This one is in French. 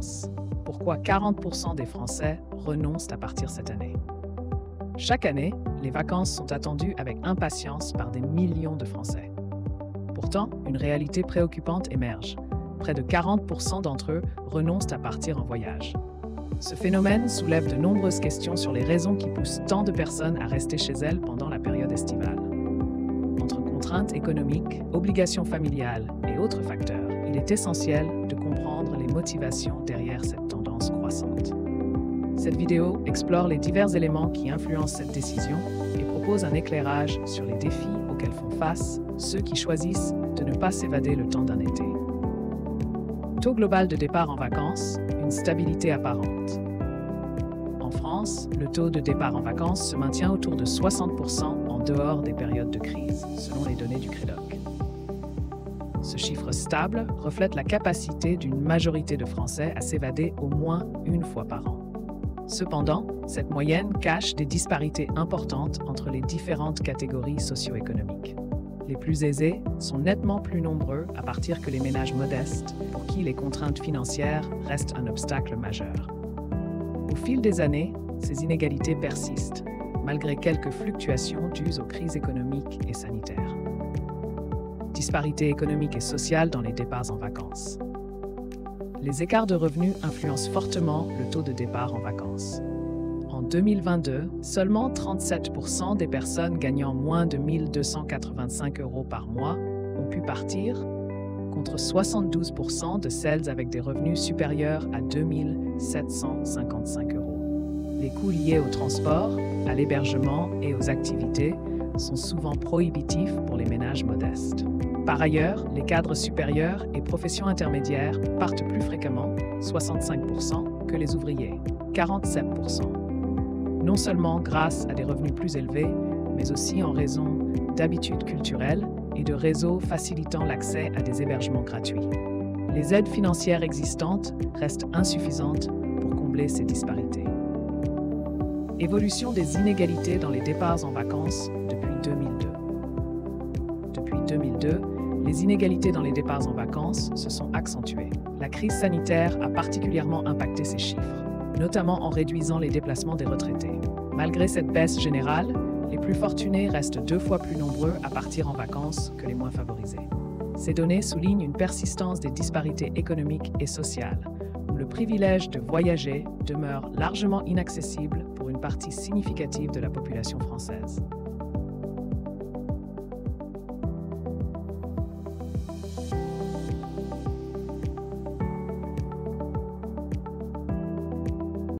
vacances. Pourquoi 40% des Français renoncent à partir cette année? Chaque année, les vacances sont attendues avec impatience par des millions de Français. Pourtant, une réalité préoccupante émerge. Près de 40% d'entre eux renoncent à partir en voyage. Ce phénomène soulève de nombreuses questions sur les raisons qui poussent tant de personnes à rester chez elles pendant la période estivale. Entre contraintes économiques, obligations familiales et autres facteurs, il est essentiel de comprendre les motivations derrière cette tendance croissante. Cette vidéo explore les divers éléments qui influencent cette décision et propose un éclairage sur les défis auxquels font face ceux qui choisissent de ne pas s'évader le temps d'un été. Taux global de départ en vacances, une stabilité apparente. En France, le taux de départ en vacances se maintient autour de 60% en dehors des périodes de crise, selon les données du Crédoc. Ce chiffre stable reflète la capacité d'une majorité de Français à s'évader au moins une fois par an. Cependant, cette moyenne cache des disparités importantes entre les différentes catégories socio-économiques. Les plus aisés sont nettement plus nombreux à partir que les ménages modestes, pour qui les contraintes financières restent un obstacle majeur. Au fil des années, ces inégalités persistent, malgré quelques fluctuations dues aux crises économiques et sanitaires. Disparités économiques et sociales dans les départs en vacances. Les écarts de revenus influencent fortement le taux de départ en vacances. En 2022, seulement 37% des personnes gagnant moins de 1 285 € par mois ont pu partir, contre 72% de celles avec des revenus supérieurs à 2 755 €. Les coûts liés au transport, à l'hébergement et aux activités sont souvent prohibitifs pour les ménages modestes. Par ailleurs, les cadres supérieurs et professions intermédiaires partent plus fréquemment, 65%, que les ouvriers, 47%. Non seulement grâce à des revenus plus élevés, mais aussi en raison d'habitudes culturelles et de réseaux facilitant l'accès à des hébergements gratuits. Les aides financières existantes restent insuffisantes pour combler ces disparités. Évolution des inégalités dans les départs en vacances depuis 2002. Depuis 2002, les inégalités dans les départs en vacances se sont accentuées. La crise sanitaire a particulièrement impacté ces chiffres, notamment en réduisant les déplacements des retraités. Malgré cette baisse générale, les plus fortunés restent 2 fois plus nombreux à partir en vacances que les moins favorisés. Ces données soulignent une persistance des disparités économiques et sociales, où le privilège de voyager demeure largement inaccessible pour une partie significative de la population française.